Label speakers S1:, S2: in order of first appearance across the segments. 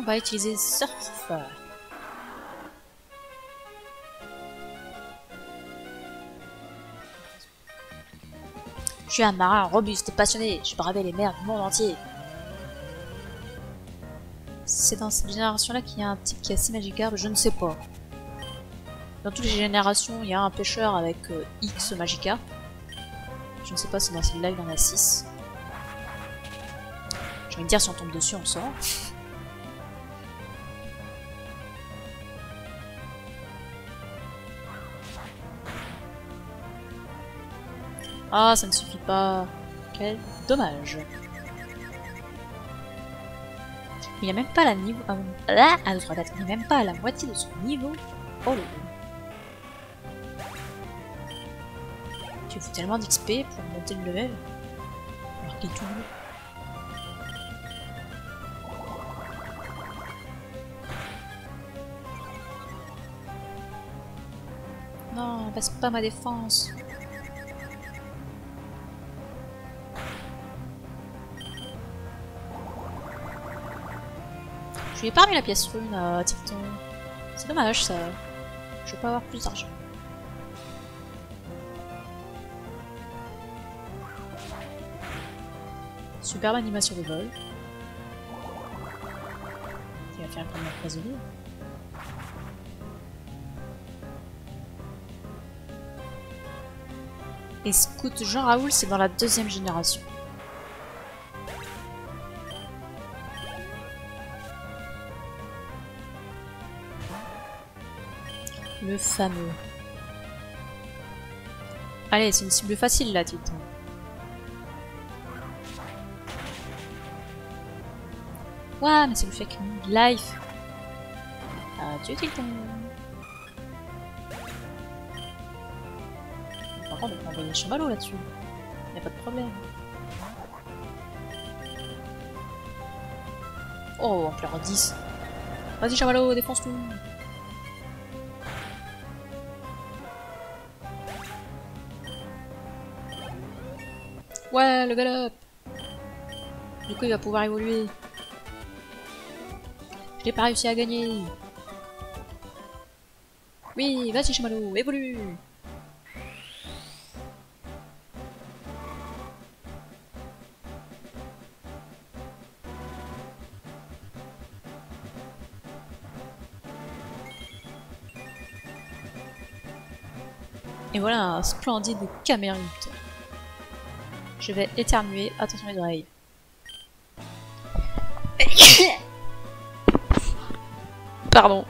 S1: va utiliser Surf. Je suis un marin robuste et passionné, je bravais les mers du monde entier. C'est dans cette génération-là qu'il y a un type qui a 6 Magikarp, je ne sais pas. Dans toutes les générations, il y a un pêcheur avec X Magikarp. Je ne sais pas si dans celle-là il en a 6. Je vais me dire si on tombe dessus, on le saura. Ah, ça ne suffit pas. Quel dommage. Il n'y a même pas la niveau. Il n'y a même pas la moitié de son niveau. Oh là. Tu fous tellement d'XP pour monter le level. Alors qu'il est tout bleu. Non, passe pas ma défense. Je lui ai pas mis la pièce rune à Tifton. C'est dommage ça. Je veux pas avoir plus d'argent. Superbe animation de vol. Il va faire une première phase de livre. Et Scout Jean Raoul, c'est dans la 2e génération. Le fameux. Allez, c'est une cible facile là, Titan. Ouah, mais c'est le fake life. Adieu, Titan. Par contre, on peut envoyer un chamallow là-dessus. Y'a pas de problème. Oh, on pleure 10. Vas-y, chamallow, défonce tout. Ouais, level up. Du coup, il va pouvoir évoluer. Je n'ai pas réussi à gagner. Oui, vas-y, chamallow, évolue. Et voilà un splendide camérite. Je vais éternuer, attention les oreilles. Pardon.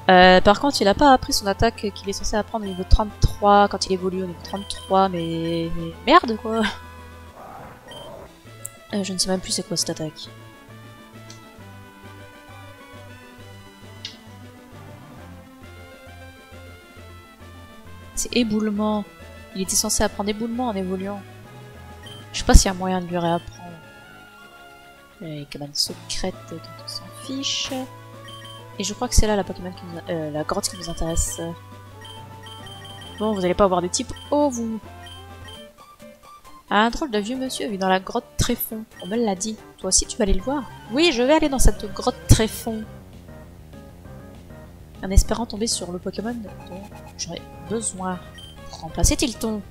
S1: Par contre, il a pas appris son attaque qu'il est censé apprendre au niveau 33 quand il évolue au niveau 33, mais merde quoi. Je ne sais même plus c'est quoi cette attaque. C'est éboulement. Il était censé apprendre éboulement en évoluant. Je sais pas s'il y a moyen de lui réapprendre. Les cabanes secrètes dont on s'en fiche. Et je crois que c'est là la Pokémon qui nous la grotte qui nous intéresse. Bon, vous allez pas avoir de type oh vous. Un drôle de vieux monsieur vit dans la grotte Tréfond. On me l'a dit. Toi aussi tu vas aller le voir? Oui, je vais aller dans cette grotte Tréfond. En espérant tomber sur le Pokémon dont j'aurais besoin pour remplacer Tilton.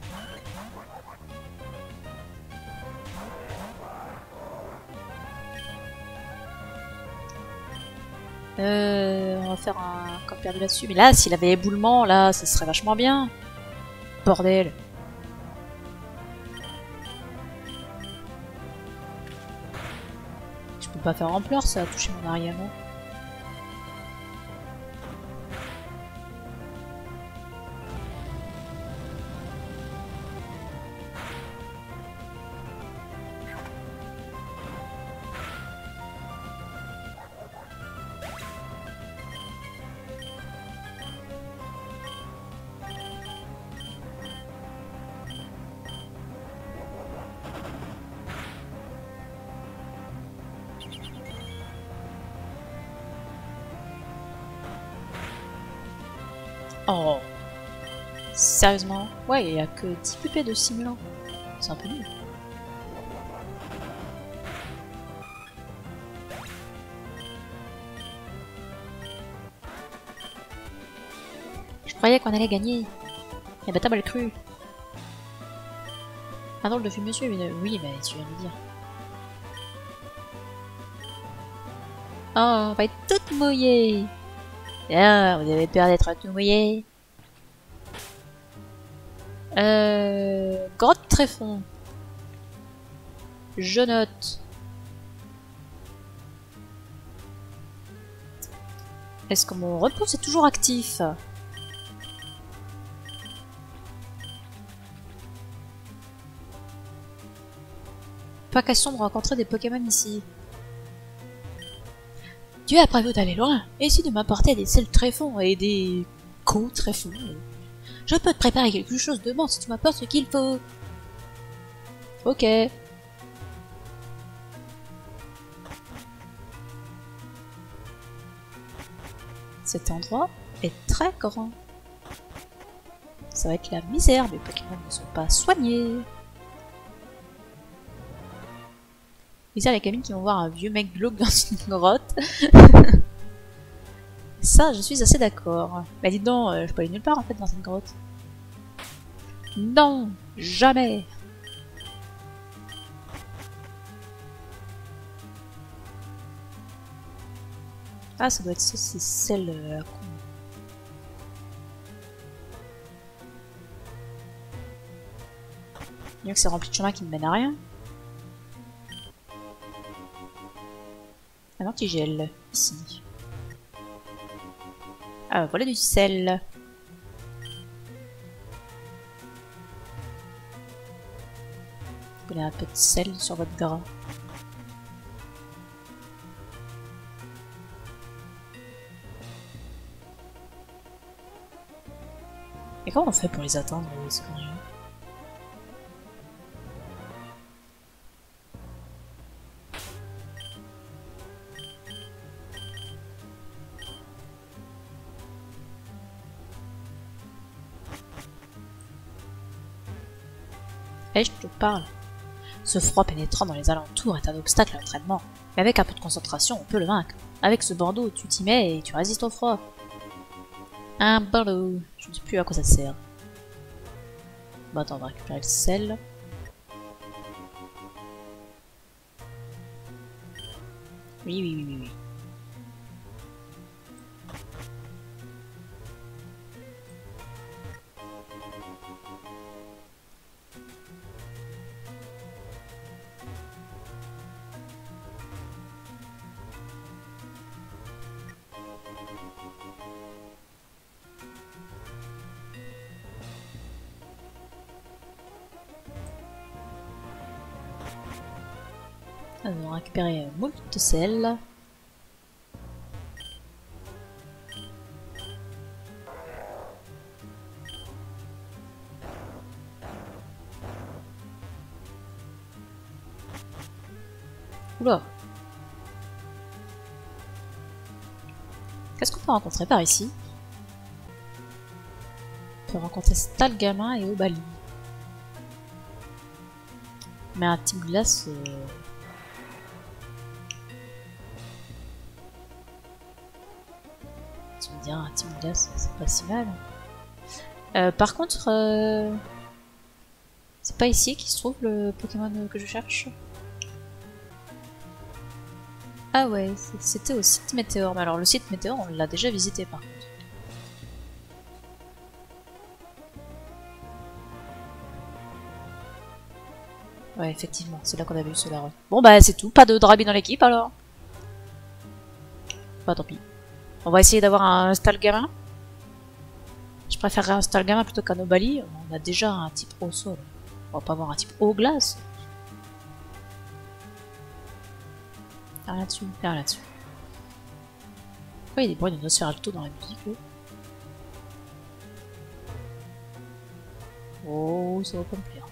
S1: On va faire un camp perdu là-dessus. Mais là, s'il avait éboulement, là, ça serait vachement bien. Bordel. Je peux pas faire ampleur, ça a touché mon arrière. Oh. Sérieusement? Ouais, il y a que 10 pp de simulant. C'est un peu nul. croyais qu'on allait gagner. Eh ben t'as mal cru. Un drôle de film monsieur, oui, mais tu viens de le dire. Oh, on va être toute mouillée. Ah, vous avez peur d'être tout mouillé. Grotte Tréfond. Je note. Est-ce que mon repos est toujours actif? Pas question de rencontrer des Pokémon ici. Tu as prévu d'aller loin, et si de m'apporter des sels tréfonds et des co-tréfonds. Je peux te préparer quelque chose de bon si tu m'apportes ce qu'il faut. Ok. Cet endroit est très grand. Ça va être la misère, mes Pokémon ne sont pas soignés. Misère les gamines qui vont voir un vieux mec glauque dans une grotte. Ça, je suis assez d'accord. Bah dis donc, je peux aller nulle part en fait dans cette grotte. Non, jamais. Ah, ça doit être ça, c'est celle à con. Mieux que c'est rempli de chemin qui ne mène à rien. Un antigel, ici. Ah, voilà du sel. Vous voulez un peu de sel sur votre gras. Et comment on fait pour les atteindre, ces conneries ? Eh, je te parle. Ce froid pénétrant dans les alentours est un obstacle à l'entraînement. Mais avec un peu de concentration, on peut le vaincre. Avec ce bandeau, tu t'y mets et tu résistes au froid. Un bandeau. Je ne sais plus à quoi ça sert. Bon, attends, on va récupérer le sel. Oui, oui, oui, oui, oui. On va récupérer moult de sel. Oula. Qu'est-ce qu'on peut rencontrer par ici? On peut rencontrer Stalgamin et Obali. Mais un type glace... Tu me diras, un type glace, c'est pas si mal. Par contre... C'est pas ici qu'il se trouve le Pokémon que je cherche? Ah ouais, c'était au site Météor. Mais alors le site Météor, on l'a déjà visité par contre. Ouais, effectivement, c'est là qu'on avait eu Solarone. Bon bah c'est tout, pas de Drabi dans l'équipe alors. Bah tant pis. On va essayer d'avoir un Stalgamin. Je préférerais un Stalgamin plutôt qu'un Obali. On a déjà un type eau sol. On va pas avoir un type eau glace. Faire là-dessus, faire là-dessus. Pourquoi il y a des bruits de Nosferatu dans la musique là? Oh, ça va pas me plaire.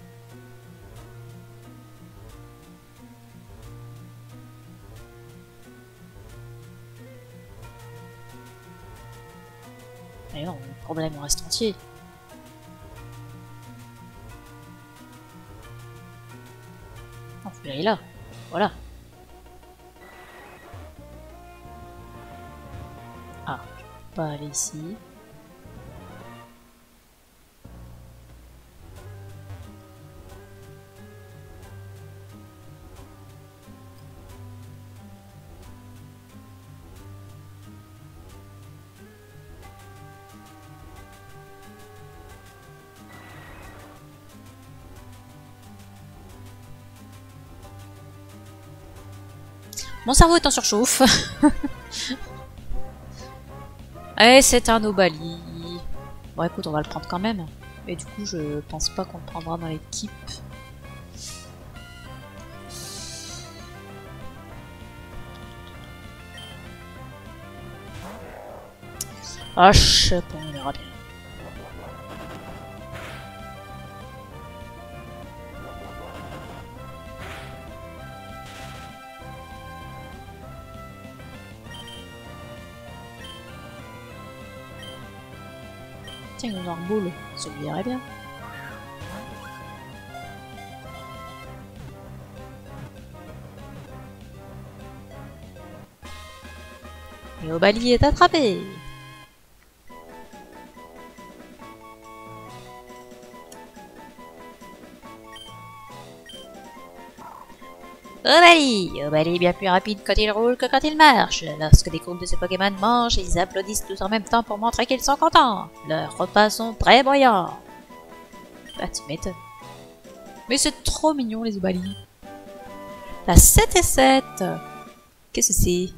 S1: Mais non, le problème reste entier. On faut aller là. Voilà. Ah, je peux pas aller ici. Mon cerveau est en surchauffe. Et c'est un Obali. Bon écoute, on va le prendre quand même. Et du coup, je pense pas qu'on le prendra dans l'équipe. Ah, je sais pas, on verra bien. Tiens, une noire boule, ça lui irait bien. Et Obali est attrapé. Obali est bien plus rapide quand il roule que quand il marche. Lorsque des groupes de ces Pokémon mangent, ils applaudissent tous en même temps pour montrer qu'ils sont contents. Leurs repas sont très bruyants. Bah tu m'étonnes. Mais c'est trop mignon les Obali. La 7 et 7. Qu'est-ce que c'est?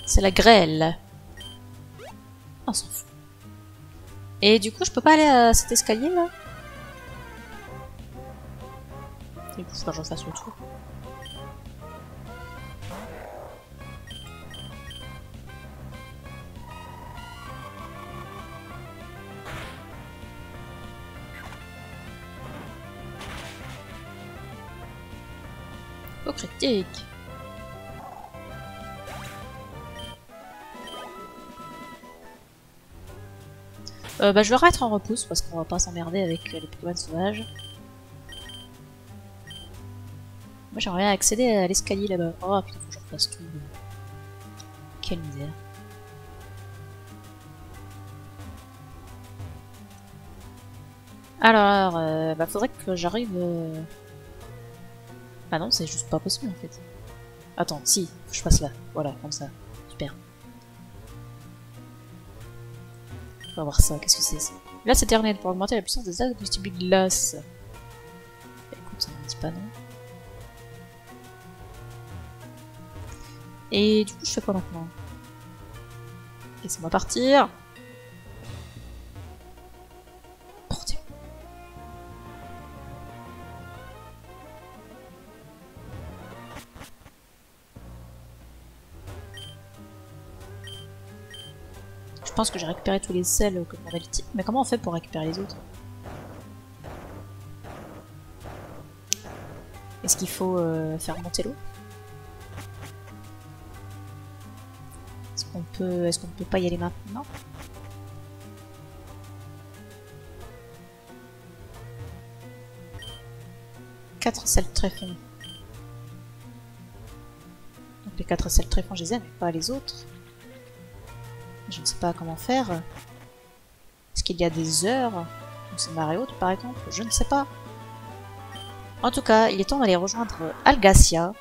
S1: C'est la grêle. On s'en fout. Et du coup, je peux pas aller à cet escalier là? Du coup, faut que je fasse le tour. Oh, critique! Bah, je vais remettre en repousse parce qu'on va pas s'emmerder avec les Pokémon sauvages. Moi j'aimerais bien accéder à l'escalier là-bas. Oh putain, faut que je refasse tout. Quelle misère. Alors, bah faudrait que j'arrive... Ah non, c'est juste pas possible en fait. Attends, si, faut que je passe là. Voilà, comme ça. Super. On va voir ça, qu'est-ce que c'est ça? Là, c'est terminé pour augmenter la puissance des attaques du type glace. Écoute, ça me dit pas non. Et du coup, je fais quoi maintenant? Laissez-moi partir. Portez. Je pense que j'ai récupéré tous les sels que demandait le type. Mais comment on fait pour récupérer les autres? Est-ce qu'il faut faire monter l'eau? Est-ce qu'on peut pas y aller maintenant? Quatre sels tréfonds. Donc les 4 sels tréfonds, je les ai, mais pas les autres. Je ne sais pas comment faire. Est-ce qu'il y a des heures? Donc c'est marée haute par exemple? Je ne sais pas. En tout cas, il est temps d'aller rejoindre Algacia.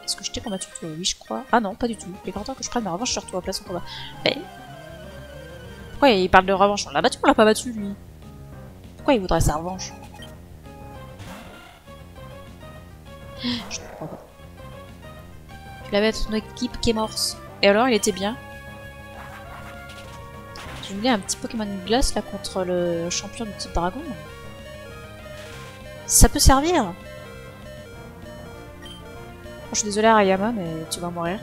S1: Est-ce que je t'ai combattu toi? Oui, je crois. Ah non, pas du tout. Il est grand temps que je prenne ma revanche sur toi, place au combat. Mais... pourquoi il parle de revanche? On l'a battu ou on l'a pas battu, lui? Pourquoi il voudrait sa revanche? Je ne crois pas. Tu l'avais ton équipe qui est morte. Et alors, il était bien? Je voulais un petit Pokémon de glace là contre le champion du type dragon. Ça peut servir? Je suis désolée Arayama, mais tu vas mourir.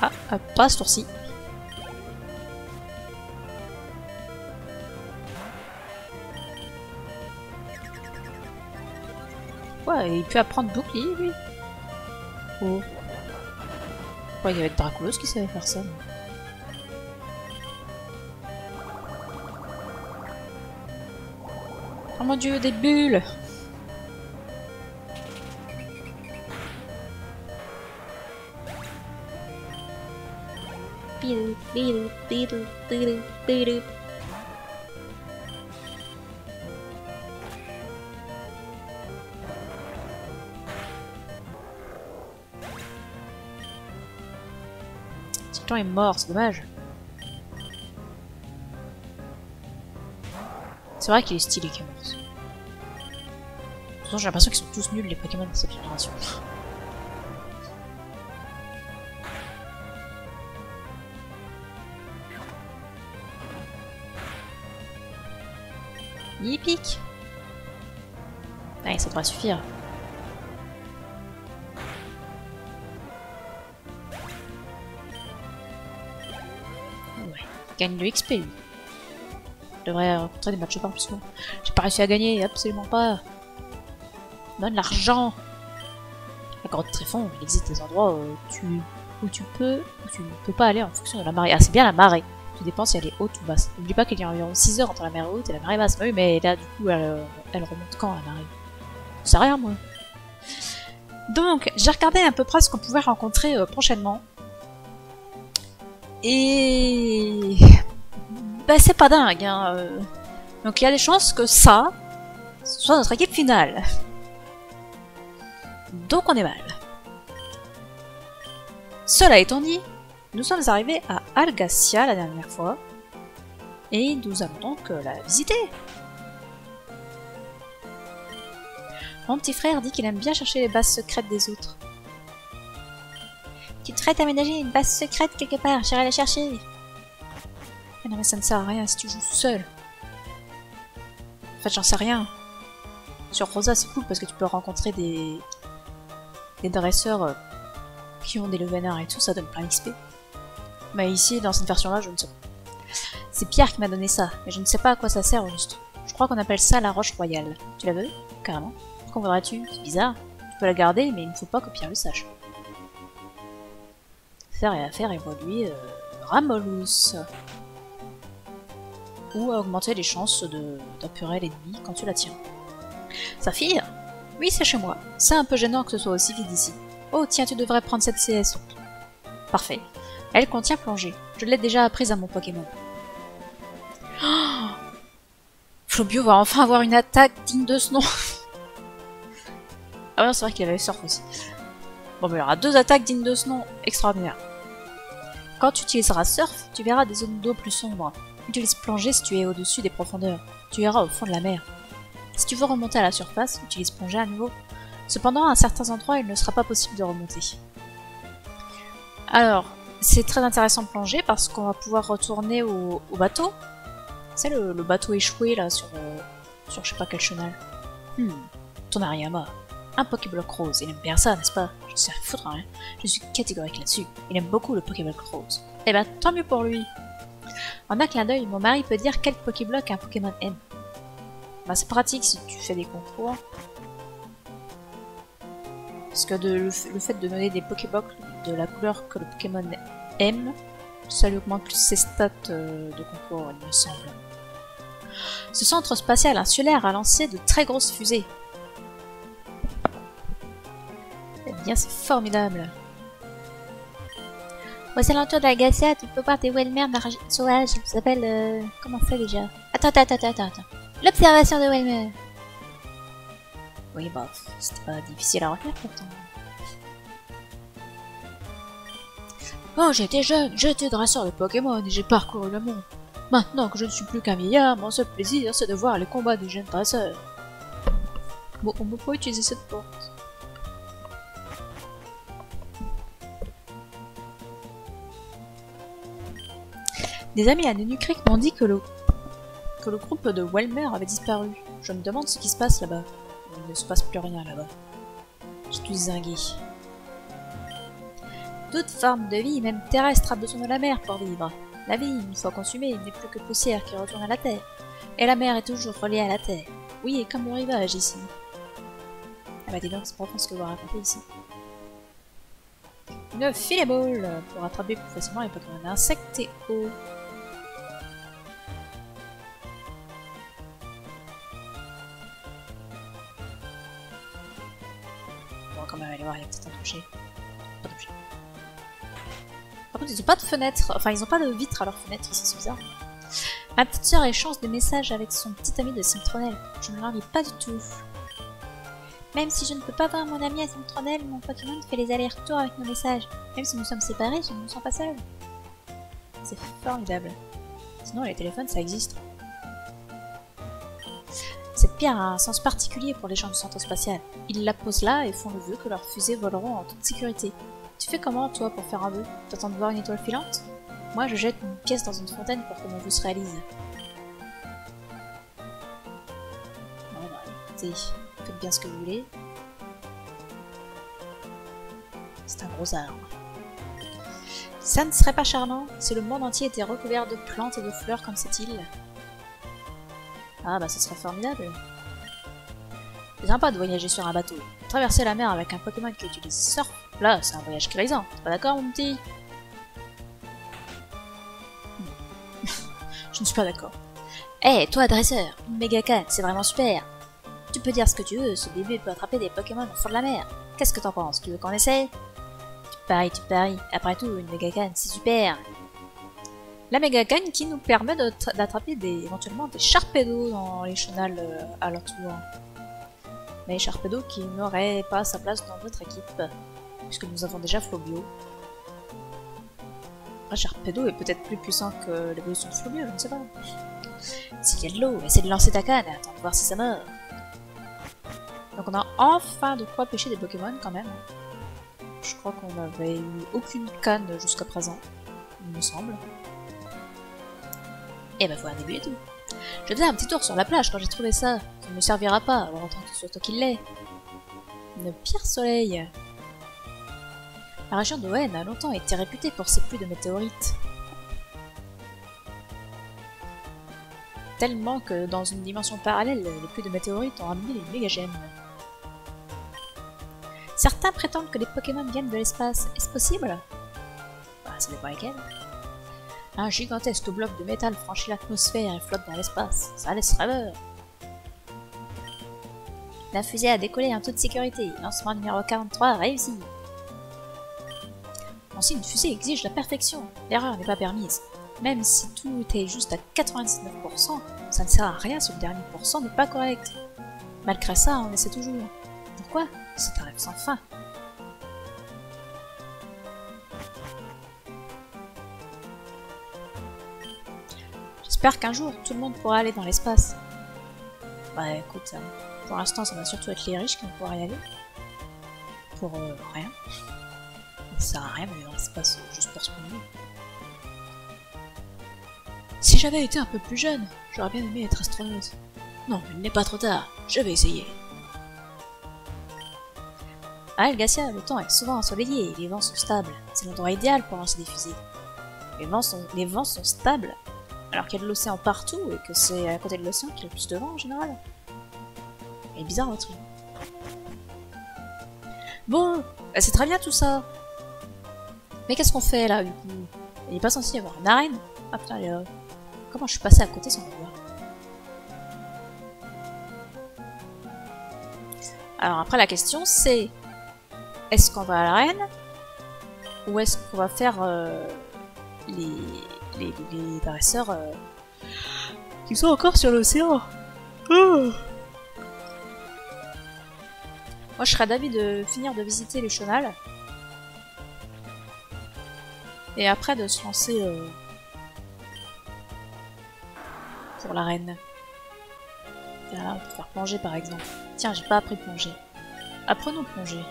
S1: Ah, pas ce tour-ci. Ouais, il peut apprendre bouclier, lui. Oh. Ouais, il y avait Draculos qui savait faire ça. Oh mon dieu, des bulles! Titan est mort, c'est dommage. C'est vrai qu'il est stylé, Kemors. Pourtant, j'ai l'impression qu'ils sont tous nuls, les Pokémon de cette génération. Il pique. Allez, ça devrait suffire. Ouais, il gagne de XP lui. Je devrais rencontrer des matchs par plus souvent. J'ai pas réussi à gagner, absolument pas. Donne l'argent. La grotte Tréfond, il existe des endroits où tu peux ou tu ne peux pas aller en fonction de la marée. Ah, c'est bien la marée. Tout dépend si elle est haute ou basse. N'oublie pas qu'il y a environ 6 heures entre la marée haute et la marée basse. Oui, mais là, du coup, elle remonte quand, la marée? Je sais rien, moi. Donc, j'ai regardé à peu près ce qu'on pouvait rencontrer prochainement. Et... bah, c'est pas dingue, hein. Donc, il y a des chances que ça, ce soit notre équipe finale. Donc, on est mal. Cela étant dit, nous sommes arrivés à Algacia la dernière fois, et nous allons donc la visiter. Mon petit frère dit qu'il aime bien chercher les bases secrètes des autres. Tu te ferais aménager une base secrète quelque part, j'irai la chercher. Mais non mais ça ne sert à rien si tu joues tout seul. En fait j'en sais rien. Sur Rosa c'est cool parce que tu peux rencontrer des dresseurs qui ont des levenards et tout, ça donne plein d'XP. Mais ici, dans cette version-là, je ne sais pas. C'est Pierre qui m'a donné ça, mais je ne sais pas à quoi ça sert au juste. Je crois qu'on appelle ça la roche royale. Tu la veux? Carrément. Pourquoi voudrais-tu? C'est bizarre. Tu peux la garder, mais il ne faut pas que Pierre le sache. Faire évoluer Ramolus. Ou à augmenter les chances d'apurer l'ennemi quand tu la tiens. Saphir? Oui, c'est chez moi. C'est un peu gênant que ce soit aussi vite ici. Oh, tiens, tu devrais prendre cette CS. Parfait. Elle contient plongée. Je l'ai déjà apprise à mon Pokémon. Oh, Flobio va enfin avoir une attaque digne de ce nom. Ah ouais, c'est vrai qu'il avait surf aussi. Bon, mais il y aura 2 attaques dignes de ce nom. Extraordinaire. Quand tu utiliseras surf, tu verras des zones d'eau plus sombres. Utilise plongée si tu es au-dessus des profondeurs. Tu iras au fond de la mer. Si tu veux remonter à la surface, utilise plongée à nouveau. Cependant, à certains endroits, il ne sera pas possible de remonter. Alors, c'est très intéressant de plonger parce qu'on va pouvoir retourner au bateau. C'est le bateau échoué là sur je sais pas quel chenal. Ton Ariyama. Un Pokéblock rose, il aime bien ça, n'est-ce pas? Je sais foutre rien. Je suis catégorique là-dessus. Il aime beaucoup le Pokéblock rose. Eh ben, tant mieux pour lui. En un clin d'œil, mon mari peut dire quel Pokéblock un Pokémon aime. Bah, c'est pratique si tu fais des concours. Parce que le fait de donner des Pokéblocks de la couleur que le Pokémon aime, ça lui augmente plus ses stats de concours, il me semble. Ce centre spatial insulaire a lancé de très grosses fusées. Eh bien, c'est formidable. Aux alentours de la Gacia, tu peux voir des Welmer sauvages. Ça s'appelle... comment ça déjà? Attends. L'observation de Welmer. Oui, bah, c'était pas difficile à retenir pourtant. Quand j'étais jeune, j'étais dresseur de Pokémon et j'ai parcouru le monde. Maintenant que je ne suis plus qu'un vieillard, mon seul plaisir c'est de voir les combats des jeunes dresseurs. Bon, on peut pas utiliser cette porte. Des amis à Nunu Creek m'ont dit que le groupe de Welmer avait disparu. Je me demande ce qui se passe là-bas. Il ne se passe plus rien là-bas. J'ai tout zingué. Toute forme de vie, même terrestre, a besoin de la mer pour vivre. La vie, une fois consumée, n'est plus que poussière qui retourne à la terre. Et la mer est toujours reliée à la terre. Oui, et comme le rivage ici. Ah bah dis donc, c'est profond ce que vous racontez ici. Une Philéball pour attraper plus facilement les Pokémon d'insectes et eau. On va quand même aller voir, il y a peut-être un toucher. Pas touché. Par contre, ils ont pas de fenêtre, enfin ils ont pas de vitre à leur fenêtre ici, c'est bizarre. Ma petite sœur échange des messages avec son petit ami de Cintronelle. Je ne l'envie pas du tout. Même si je ne peux pas voir mon ami à Cintronelle, mon Pokémon fait les allers-retours avec nos messages. Même si nous sommes séparés, je ne me sens pas seule. C'est formidable. Sinon les téléphones ça existe. Cette pierre a un sens particulier pour les gens du centre spatial. Ils la posent là et font le vœu que leurs fusées voleront en toute sécurité. Tu fais comment, toi, pour faire un vœu? T'attends de voir une étoile filante? Moi, je jette une pièce dans une fontaine pour que mon vœu se réalise. Bon, bah, écoutez, faites bien ce que vous voulez. C'est un gros arbre. Ça ne serait pas charmant si le monde entier était recouvert de plantes et de fleurs comme cette île? Ah bah, ce serait formidable. C'est sympa de voyager sur un bateau. Traverser la mer avec un Pokémon qui utilise surf, là, c'est un voyage grisant. T'es pas d'accord, mon petit? Je ne suis pas d'accord. Hé, toi, dresseur, une Mégacane, c'est vraiment super. Tu peux dire ce que tu veux, ce bébé peut attraper des Pokémon au fond de la mer. Qu'est-ce que t'en penses? Tu veux qu'on essaye? Tu paries. Après tout, une Mégacane, c'est super. La Mégacane qui nous permet d'attraper éventuellement des Sharpedo dans les chenals alentours. Mais Sharpedo qui n'aurait pas sa place dans notre équipe, puisque nous avons déjà Flobio. Après, Sharpedo est peut-être plus puissant que l'évolution de Flobio, je ne sais pas. S'il y a de l'eau, essaie de lancer ta canne et attends de voir si ça meurt. Donc on a enfin de quoi pêcher des Pokémon quand même. Je crois qu'on n'avait eu aucune canne jusqu'à présent, il me semble. Et bah faut un début et tout. Je faisais un petit tour sur la plage quand j'ai trouvé ça. Ça ne me servira pas, alors autant que ce soit toi qui l'est. Une pierre soleil. La région de Hoenn a longtemps été réputée pour ses pluies de météorites. Tellement que dans une dimension parallèle, les pluies de météorites ont ramené les mégagemmes. Certains prétendent que les Pokémon viennent de l'espace. Est-ce possible? Bah, ça dépend lesquels. Un gigantesque bloc de métal franchit l'atmosphère et flotte dans l'espace. Ça laisse rêveur. La fusée a décollé en toute sécurité. Lancement numéro 43 réussi. Ainsi, une fusée exige la perfection. L'erreur n'est pas permise. Même si tout était juste à 99%, ça ne sert à rien si le dernier pourcent n'est pas correct. Malgré ça, on essaie toujours. Pourquoi? C'est un rêve sans fin. J'espère qu'un jour, tout le monde pourra aller dans l'espace. Bah écoute, pour l'instant, ça va surtout être les riches qui vont pouvoir y aller. Pour rien. Ça sert à rien d'aller dans l'espace juste pour se promener. Si j'avais été un peu plus jeune, j'aurais bien aimé être astronaute. Non, il n'est pas trop tard, je vais essayer. À Algacia, le temps est souvent ensoleillé et les vents sont stables. C'est l'endroit idéal pour lancer des fusées. Les vents sont stables, alors qu'il y a de l'océan partout et que c'est à côté de l'océan qu'il y a le plus de vent en général. Il est bizarre votre truc. Bon, c'est très bien tout ça. Mais qu'est-ce qu'on fait là du coup? Il n'est pas censé y avoir une arène? Ah putain, elle est là. Comment je suis passé à côté sans le voir? Alors après la question c'est, est-ce qu'on va à l'arène? Ou est-ce qu'on va faire les dresseurs qui sont encore sur l'océan? Oh. Moi je serais d'avis de finir de visiter les chenals. Et après de se lancer pour l'arène. Là, on peut faire plonger par exemple. Tiens, j'ai pas appris plonger. Apprenons plonger.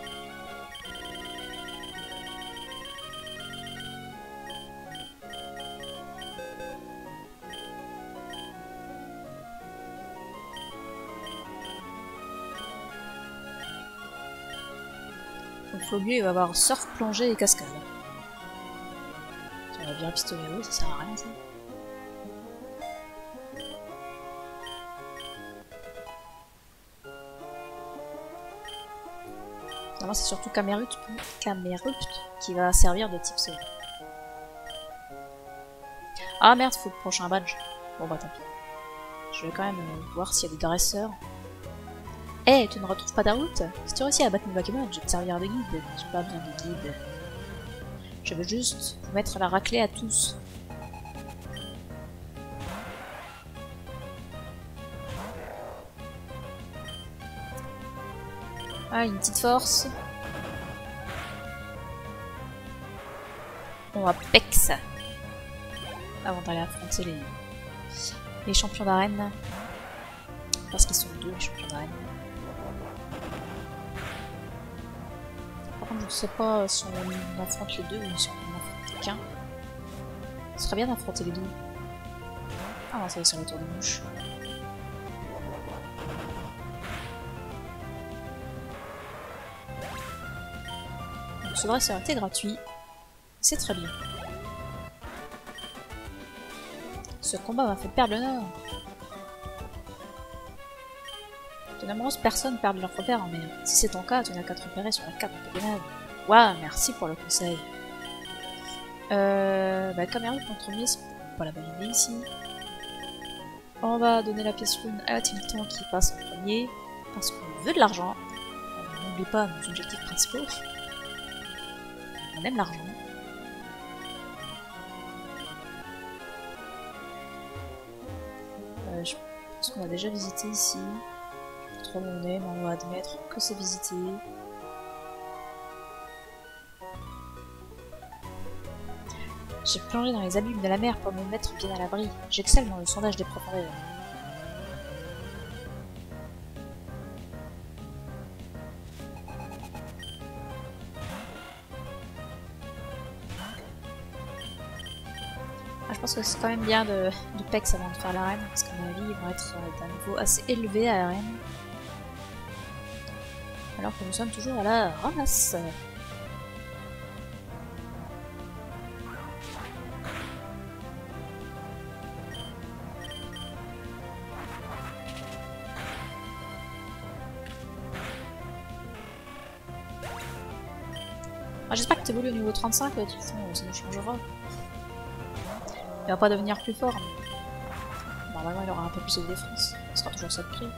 S1: Donc Flobio il va avoir surf, plongée et cascade. On va virer pistolet à eau, ça sert à rien ça. Alors c'est surtout Camerupt qui va servir de type sol. Ah merde, faut le prochain badge. Bon bah tant pis. Je vais quand même voir s'il y a des dresseurs. Eh, tu ne retrouves pas ta route? Si tu réussis à battre mes Pokémon, je vais te servir de guide. J'ai pas besoin de guide. Je veux juste vous mettre la raclée à tous. Ah, une petite force. On va Pex. Avant d'aller affronter les champions d'arène. Parce qu'ils sont 2 les champions d'arène. Par contre, je ne sais pas si on affronte les deux ou si on en affronte qu'un. Ce serait bien d'affronter les deux. Ah non, ça y est, c'est le tour de mouche. Donc c'est vrai, c'est été gratuit. C'est très bien. Ce combat m'a fait perdre le nord. De nombreuses personnes perdent leur repère en mer. Si c'est ton cas, tu n'as qu'à te repérer sur la carte de Pokémon. Waouh, merci pour le conseil. Caméra contre mieux, c'est pas la bonne idée ici. On va donner la pièce rune à Tilton qui passe en premier, parce qu'on veut de l'argent. On n'oublie pas nos objectifs principaux. On aime l'argent. Je pense qu'on a déjà visité ici. Je sais pas trop où on est, mais on va admettre que c'est visité. J'ai plongé dans les abîmes de la mer pour me mettre bien à l'abri. J'excelle dans le sondage des profondeurs. Je pense que c'est quand même bien de PEX avant de faire l'arène, parce qu'à mon avis, ils vont être d'un niveau assez élevé à l'arène. Alors que nous sommes toujours à la ramasse. J'espère que tu évolues au niveau 35, Tilton, ça nous changera. Il va pas devenir plus fort. Normalement, il aura un peu plus de défense. Ce sera toujours ça de prix.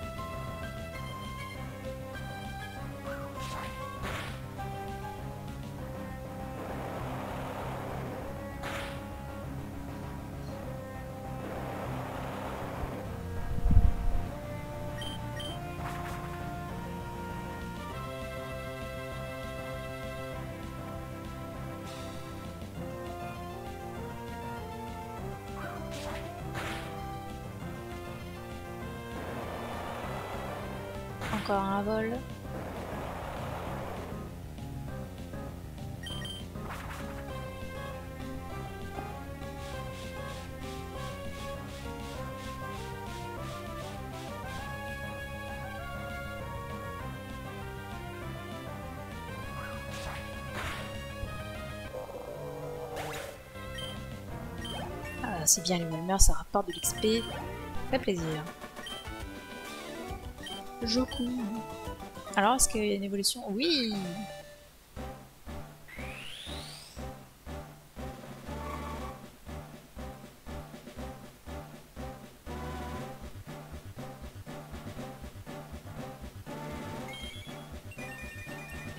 S1: Encore un vol. Ah, c'est bien, les Walmer, ça rapporte de l'XP. Fait plaisir. Joku. Alors, est-ce qu'il y a une évolution? Oui.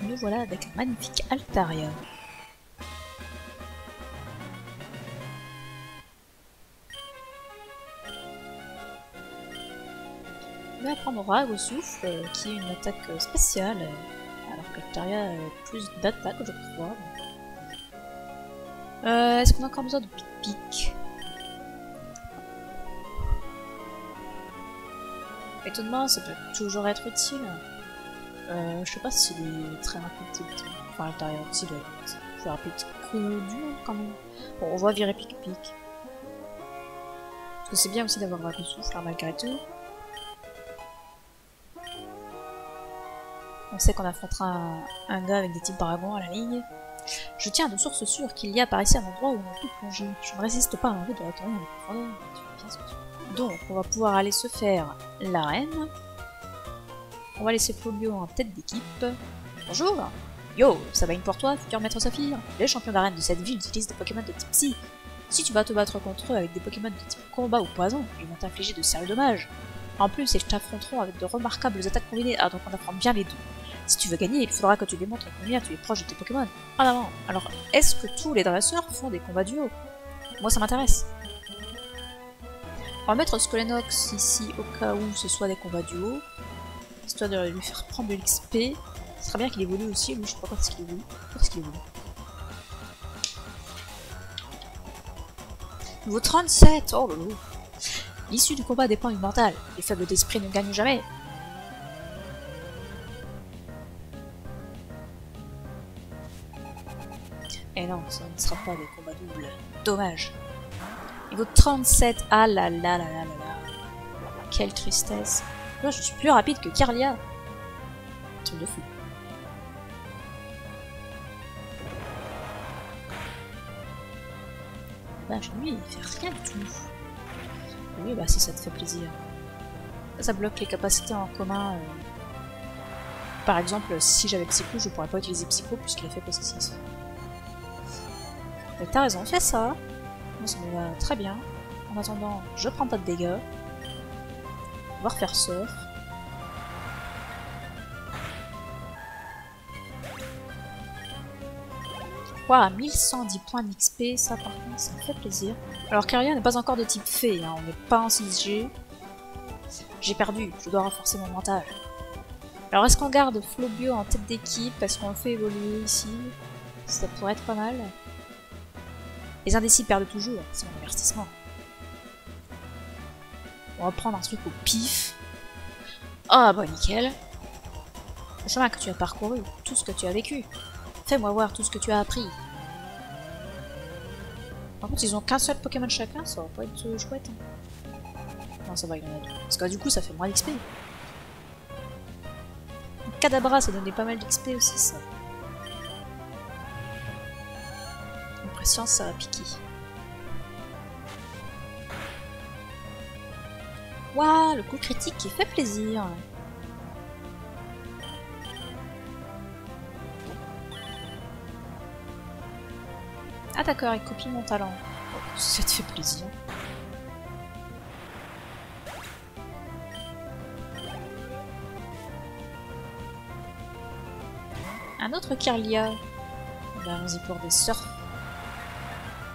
S1: Nous voilà avec un magnifique Altaria. On va apprendre Rag au souffle, qui est une attaque spéciale, alors qu'Altaria a plus d'attaque, je crois. Est-ce qu'on a encore besoin de pic-pic? Étonnamment, ça peut toujours être utile. Je sais pas s'il est très rapide, enfin Altaria aussi doit être plus rapide que dur quand même. Bon, on va virer pic-pic. Parce que c'est bien aussi d'avoir Rag au souffle, malgré tout. On sait qu'on affrontera un gars avec des types dragons à la ligne. Je tiens de source sûre qu'il y a par ici un endroit où on peut plonger. Je ne résiste pas à l'envie de retourner dans les profondeurs. Tu fais bien ce que tu veux. Donc, on va pouvoir aller se faire l'arène. On va laisser Folio en tête d'équipe. Bonjour. Yo, ça va une pour toi, futur maître Saphir. Les champions d'arène de cette ville utilisent des Pokémon de type Psy. Si tu vas te battre contre eux avec des Pokémon de type combat ou poison, ils vont t'infliger de sérieux dommages. En plus, ils t'affronteront avec de remarquables attaques combinées. Ah, donc on affronte bien les deux. Si tu veux gagner, il faudra que tu démontres combien tu es proche de tes Pokémon. En avant. Alors, est-ce que tous les dresseurs font des combats duo? Moi, ça m'intéresse. On va mettre Skolenox ici au cas où ce soit des combats duo, histoire de lui faire prendre de l'XP. Ce serait bien qu'il évolue aussi, lui, je sais pas quand est-ce qu'il évolue. Quand est-ce qu'il évolue? Niveau 37. Oh lolo. L'issue du combat dépend du mental. Les faibles d'esprit ne gagnent jamais. Et non, ça ne sera pas des combats doubles. Dommage. Niveau 37. Ah là là là là là là. Quelle tristesse. Là, je suis plus rapide que Kirlia. Truc de fou. Bah, lui, il fait rien du tout. Oui, bah si ça te fait plaisir. Ça bloque les capacités en commun. Par exemple, si j'avais Psycho, je pourrais pas utiliser Psycho puisqu'il a fait possessif. Mais t'as raison, fais ça. Moi, ça me va très bien. En attendant, je prends pas de dégâts. On va refaire sort. Waouh, 1110 points d'XP, ça par contre, ça me fait plaisir. Alors Kirlia n'est pas encore de type fée, hein, on n'est pas en 6G. J'ai perdu, je dois renforcer mon mental. Alors est-ce qu'on garde Flobio en tête d'équipe parce qu'on le fait évoluer ici? Ça pourrait être pas mal. Les indécis perdent toujours, c'est mon avertissement. On va prendre un truc au pif. Ah bah nickel. Le chemin que tu as parcouru, tout ce que tu as vécu. Fais-moi voir tout ce que tu as appris. Par contre, ils ont qu'un seul Pokémon chacun, ça va pas être chouette. Hein. Non, ça va, il y en a deux. Parce que du coup, ça fait moins d'XP. Kadabra, ça donnait pas mal d'XP aussi, ça. Impression, ça va piquer. Waouh, le coup critique qui fait plaisir. Ah d'accord, il copie mon talent. Oh, ça te fait plaisir. Un autre Kirlia. Ben, allons-y pour des surfs.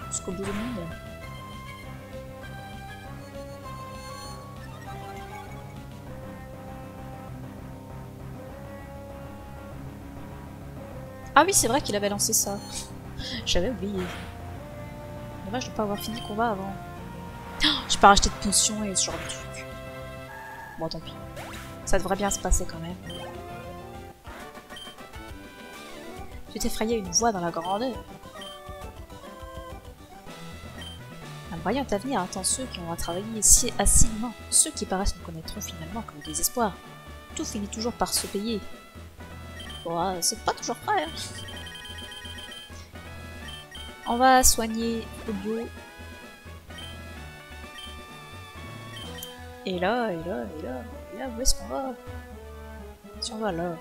S1: Jusqu'au bout du monde. Ah oui, c'est vrai qu'il avait lancé ça. J'avais oublié. Dommage de ne pas avoir fini le combat avant. Oh, j'ai pas racheté de potions et ce genre de trucs. Bon, tant pis. Ça devrait bien se passer quand même. Tu t'es frayé une voie dans la grandeur. Un brillant avenir attend ceux qui ont travaillé si assidûment. Ceux qui paraissent ne connaîtront finalement que le désespoir. Tout finit toujours par se payer. Bon, c'est pas toujours vrai. Hein. On va soigner le bio. Et là, où est-ce qu'on va? Si on va là,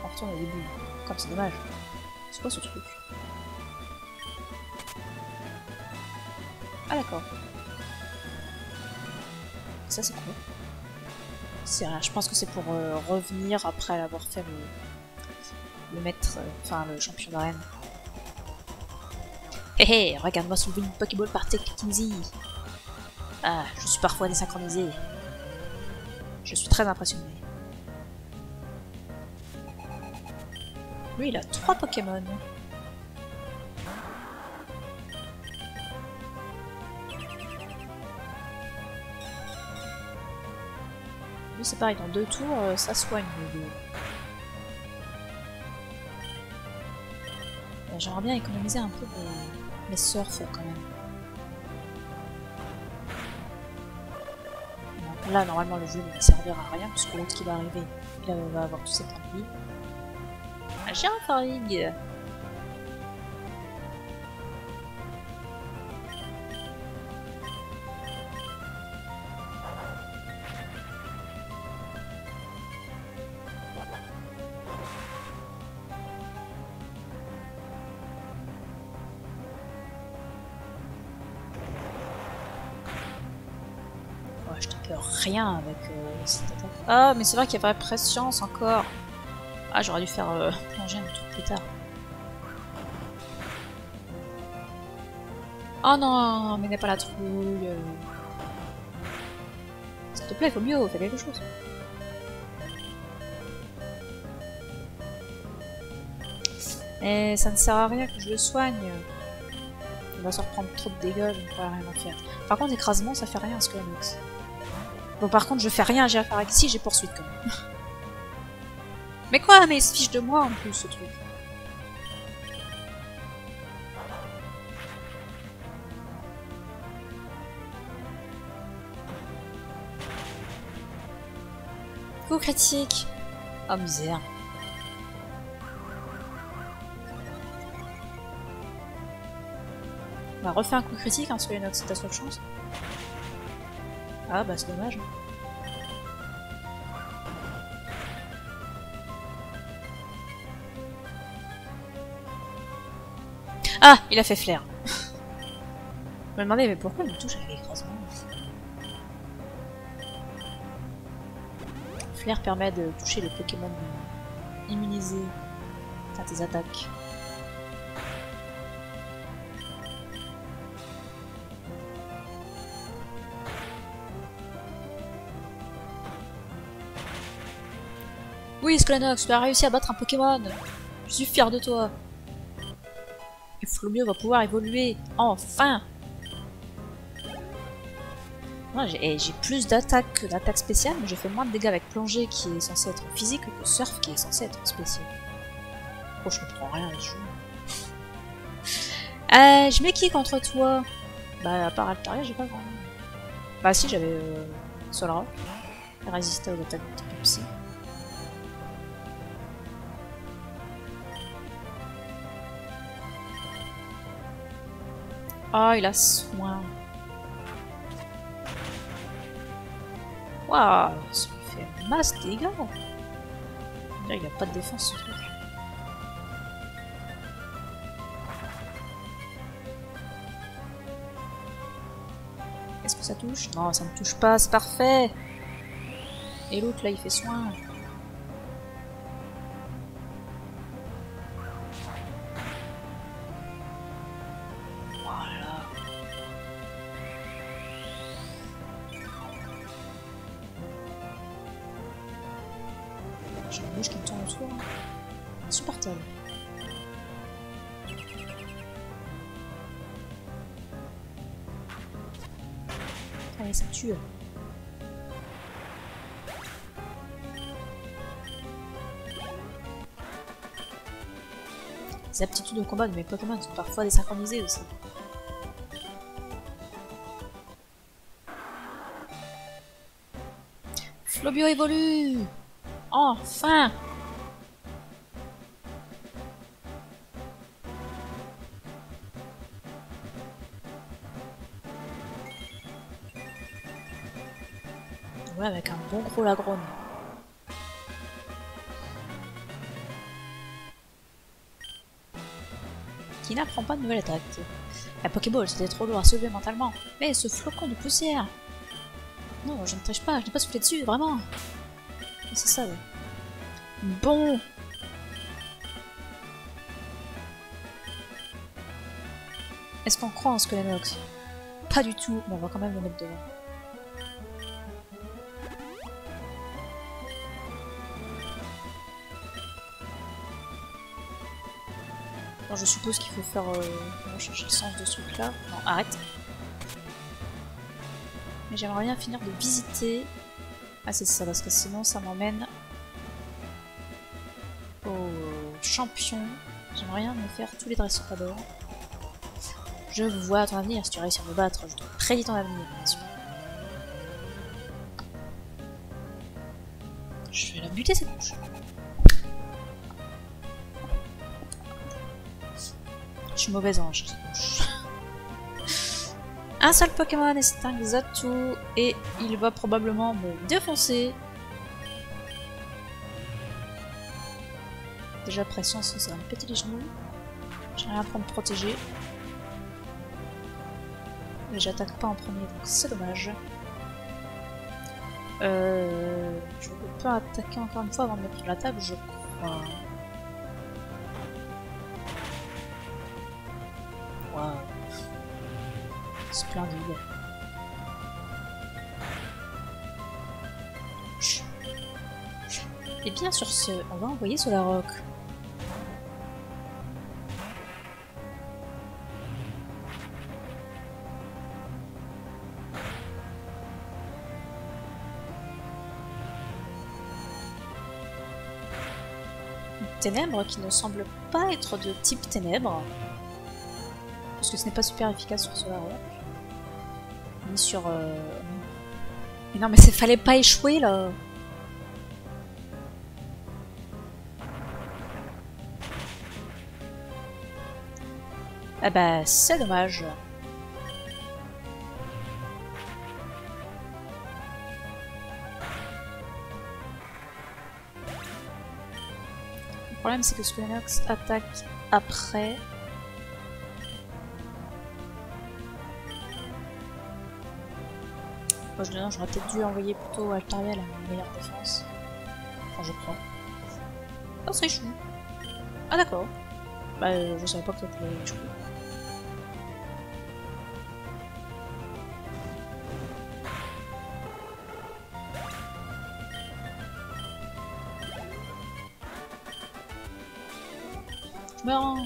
S1: on retourne au début. Comme c'est dommage. C'est quoi ce truc? Ah d'accord. Ça c'est cool. C'est rien, je pense que c'est pour revenir après avoir fait le maître, enfin le champion d'arène. Hé hé, regarde-moi soulever une Pokéball par Tekkinzi. Ah, je suis parfois désynchronisé. Je suis très impressionné. Lui, il a 3 Pokémon. Lui, c'est pareil, dans 2 tours, ça soigne le dos. J'aimerais bien économiser un peu mes surfs quand même. Donc là, normalement, le jeu ne va servir à rien, puisque l'autre qui va arriver, il va avoir tous ses points de vie. J'ai un Farig. Je te peur rien avec cette attaque. Ah, mais c'est vrai qu'il y avait prescience encore. Ah, j'aurais dû faire plonger un truc plus tard. Oh non, mais n'est pas la trouille. S'il te plaît, faut mieux, fais quelque chose. Et ça ne sert à rien que je le soigne. Il va se reprendre trop de dégâts, je ne pourrai rien en faire. Par contre, écrasement, ça fait rien à Squirmox. Bon, par contre, je fais rien à Girafaric. Si, j'ai poursuite quand même. Mais quoi, mais il se fiche de moi en plus, ce truc. coup critique. Oh misère. Bah refais un coup critique, hein, sur les notes, c'est ta seule chance. Ah bah c'est dommage. Ah, il a fait flair. Je me demandais mais pourquoi il me touche avec l'écrasement. Flair permet de toucher les Pokémon immunisés à tes attaques. Oui, Sklanox, tu as réussi à battre un Pokémon. Je suis fier de toi. Et Flomio va pouvoir évoluer. Enfin. J'ai plus d'attaques que d'attaques spéciales, mais je fais moins de dégâts avec plongée qui est censé être physique que surf qui est censé être spécial. Oh, je comprends rien à ce jeu. Je mets qui contre toi? Bah, à part Altaria, j'ai pas vraiment. Bah, si, j'avais Solrock. Elle résistait aux attaques de type psy. Oh, il a soin. Waouh, ça lui fait masse de dégâts. Il a pas de défense ce truc. Est-ce que ça touche? Non, ça ne touche pas, c'est parfait. Et l'autre là, il fait soin. Voilà. J'ai une bouche qui me tourne autour. Insupportable. Allez, ça tue. Les aptitudes au combat de mes Pokémon sont parfois désynchronisées aussi. Flobio évolue! Enfin! Ouais, avec un bon gros Lagrone. Qui n'apprend pas de nouvelle attaque. La Pokéball, c'était trop lourd à soulever mentalement. Mais ce flocon de poussière! Non, je ne triche pas, je n'ai pas soufflé dessus, vraiment! C'est ça, ouais. Bon! Est-ce qu'on croit en Sklanox? Pas du tout, mais on va quand même le mettre devant. Bon, je suppose qu'il faut faire... chercher le sens de ce truc là. Non, arrête. Mais j'aimerais bien finir de visiter... Ah c'est ça, parce que sinon ça m'emmène... au champion. J'aimerais bien me faire tous les dresseurs. Je vois ton avenir, si tu réussis à me battre, je te prédis ton avenir, bien sûr. Je vais la buter cette bouche. Je suis mauvaise ange, cette bouche. Un seul Pokémon et c'est un Xatu, et il va probablement me défoncer. Déjà pression, ça va me péter les genoux. J'ai rien pour me protéger. Mais j'attaque pas en premier, donc c'est dommage. Je peux pas attaquer encore une fois avant de mettre la table, je crois. Waouh. Splendide. Et bien sur ce, on va envoyer Solrock. Ténèbres qui ne semble pas être de type ténèbres. Parce que ce n'est pas super efficace sur Solrock. Ni sur... Mais non mais fallait pas échouer là. Ah bah, c'est dommage. Le problème, c'est que Squenox attaque après. Moi, j'aurais peut-être dû envoyer plutôt Altariel à une meilleure défense. Enfin, je crois. Oh, c'est chou. Ah, d'accord. Bah, je savais pas que ça pouvait être chou. Je me rends.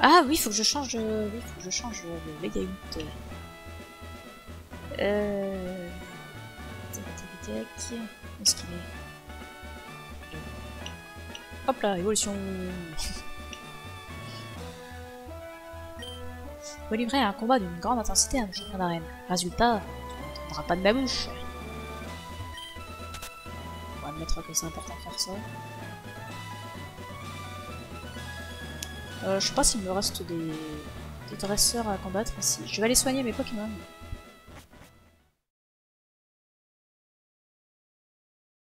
S1: Ah oui, faut que je change. Oui, faut que je change le layout. Tac. Où est-ce qu'il est? Hop là, évolution. Vous livrez un combat d'une grande intensité à un champion d'arène. Résultat, tu n'entendras pas de ma bouche. On va admettre que c'est important de faire ça. Je sais pas s'il me reste des dresseurs à combattre ici. Je vais aller soigner mes Pokémon.